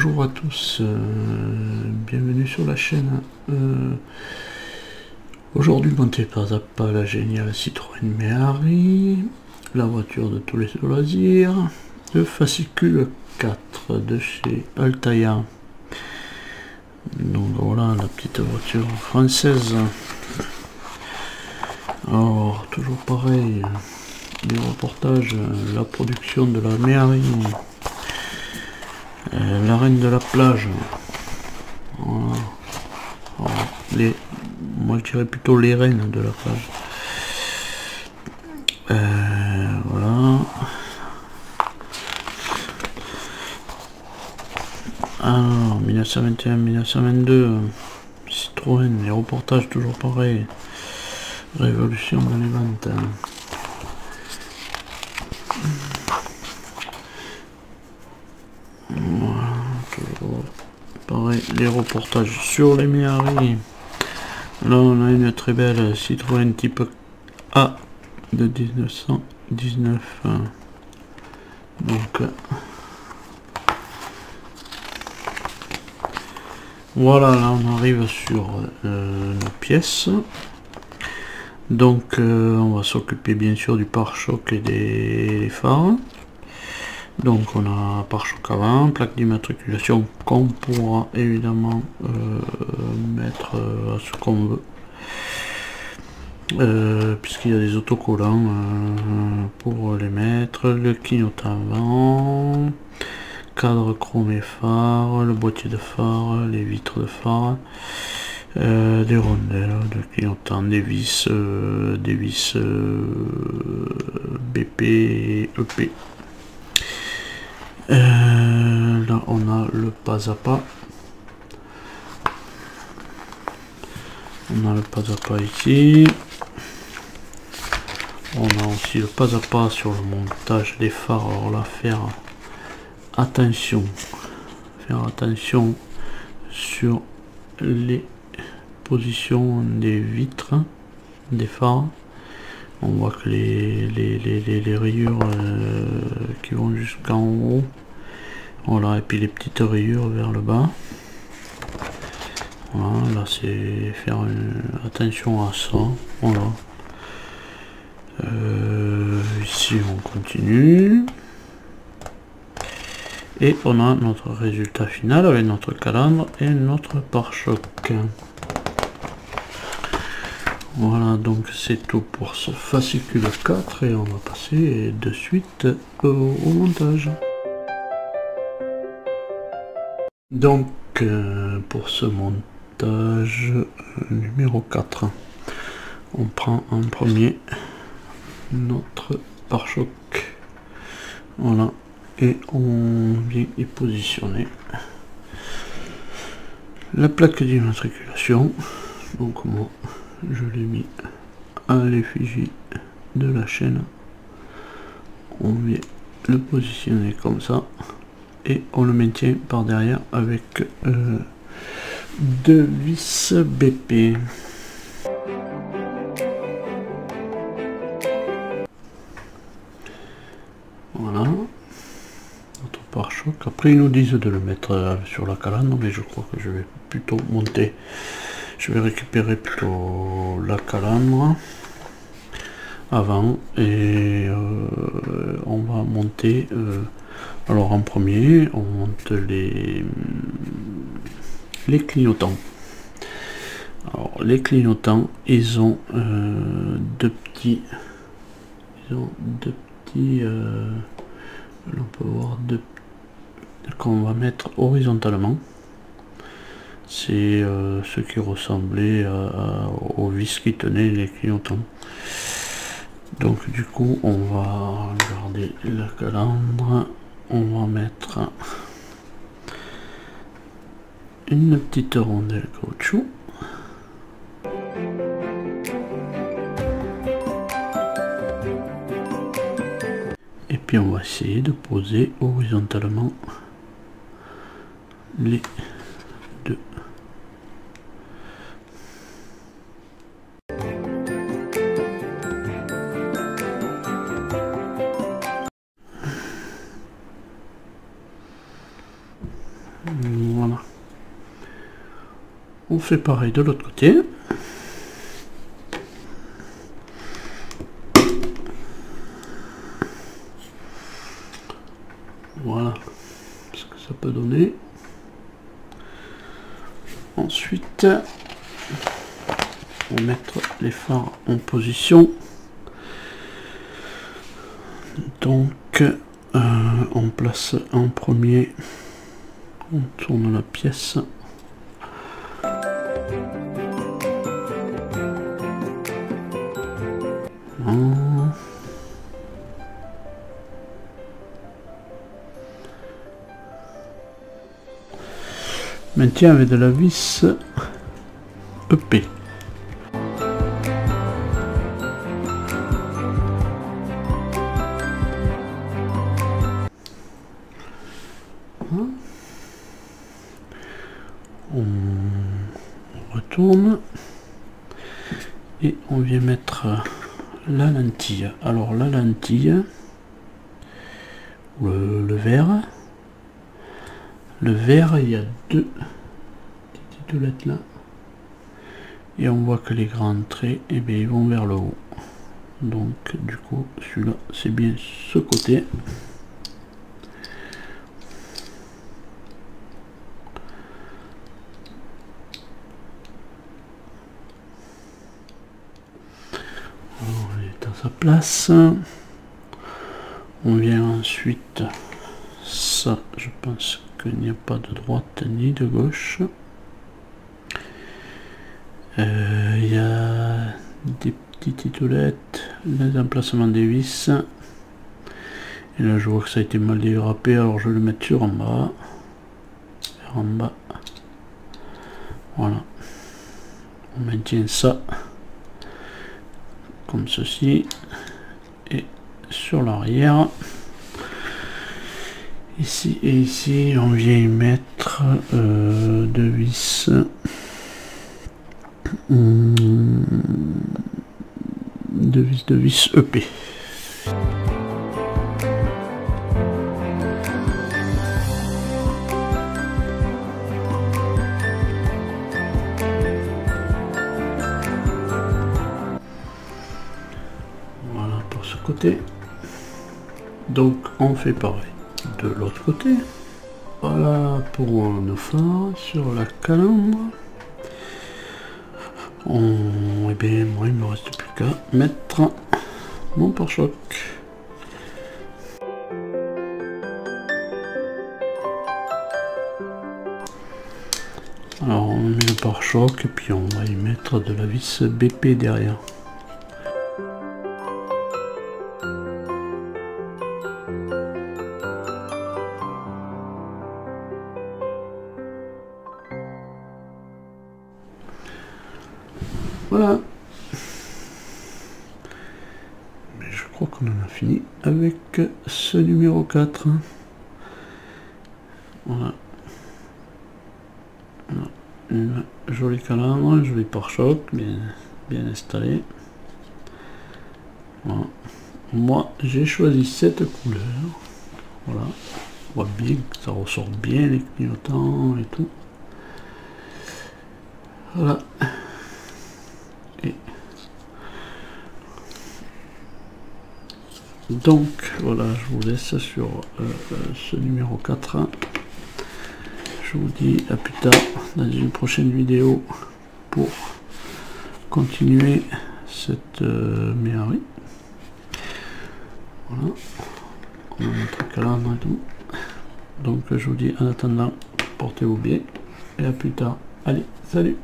Bonjour à tous, bienvenue sur la chaîne. Aujourd'hui, montée pas à pas la géniale Citroën Méhari, la voiture de tous les loisirs, le fascicule 4 de chez Altaïa. Donc voilà la petite voiture française. Alors, toujours pareil, les reportages, la production de la Méhari. La reine de la plage. Voilà. Alors, moi je dirais plutôt les reines de la plage. Voilà. Alors 1921-1922, Citroën, les reportages toujours pareil. Révolution dans les ventes. Voilà, toujours pareil, les reportages sur les Méhari. Là on a une très belle Citroën type A de 1919. Donc voilà, là on arrive sur nos pièces. Donc on va s'occuper bien sûr du pare-choc et des phares. Donc on a pare-choc avant, plaque d'immatriculation qu'on pourra évidemment mettre à ce qu'on veut, puisqu'il y a des autocollants pour les mettre, le clignotant avant, cadre chromé phare, le boîtier de phare, les vitres de phare, des rondelles de clignotant, des vis BP et EP. Là on a le pas à pas. On a le pas à pas ici. On a aussi le pas à pas sur le montage des phares. Alors là, faire attention sur les positions des vitres des phares. On voit que les rayures qui vont jusqu'en haut, voilà, et puis les petites rayures vers le bas. Voilà, là c'est faire attention à ça. Voilà. Ici on continue. Et on a notre résultat final avec notre calandre et notre pare-choc. Voilà, donc c'est tout pour ce fascicule 4 et on va passer de suite au montage. Donc pour ce montage numéro 4, on prend en premier notre pare-choc. Voilà, et on vient y positionner la plaque d'immatriculation. Donc moi je l'ai mis à l'effigie de la chaîne. On vient le positionner comme ça et on le maintient par derrière avec deux vis BP. Voilà notre pare-choc. Après ils nous disent de le mettre sur la calandre, mais je crois que je vais plutôt monter. Je vais récupérer plutôt la calandre avant et on va monter. Alors en premier, on monte les clignotants. Alors les clignotants, ils ont deux petits. On peut voir deux qu'on va mettre horizontalement. C'est ce qui ressemblait aux vis qui tenaient les clignotants. Donc du coup on va garder la calandre, on va mettre une petite rondelle caoutchouc. Et puis on va essayer de poser horizontalement les deux. On fait pareil de l'autre côté. Voilà ce que ça peut donner. Ensuite, on va mettre les phares en position. Donc, on place en premier, on tourne la pièce. Maintien avec de la vis EP. On retourne et on vient mettre la lentille. Alors la lentille, le verre. Le verre, il y a deux titoulettes là. Et on voit que les grands traits, eh bien, ils vont vers le haut. Donc du coup, celui-là, c'est bien ce côté. Alors, il est à sa place. On vient ensuite, ça, je pense qu'il n'y a pas de droite ni de gauche. Il y a des petites titoulettes, les emplacements des vis. Et là je vois que ça a été mal dérapé, alors je vais le mettre sur en bas. Vers en bas. Voilà. On maintient ça comme ceci. Et sur l'arrière. Ici et ici, on vient y mettre deux vis. Deux vis EP. Voilà pour ce côté. Donc on fait pareil de l'autre côté. Voilà pour nos phares sur la calandre. Eh bien, moi il me reste plus qu'à mettre mon pare-choc. Alors on met le pare-choc et puis on va y mettre de la vis BP derrière. Voilà. Mais je crois qu'on en a fini avec ce numéro 4. Voilà. Une jolie calandre, un joli pare-choc, bien installé. Voilà. Moi, j'ai choisi cette couleur. Voilà. On voit bien que ça ressort bien les clignotants et tout. Voilà. Donc voilà, je vous laisse sur ce numéro 4. Je vous dis à plus tard dans une prochaine vidéo pour continuer cette méhari. Voilà, on a notre calandre et tout. Donc je vous dis en attendant, portez-vous bien et à plus tard. Allez, salut!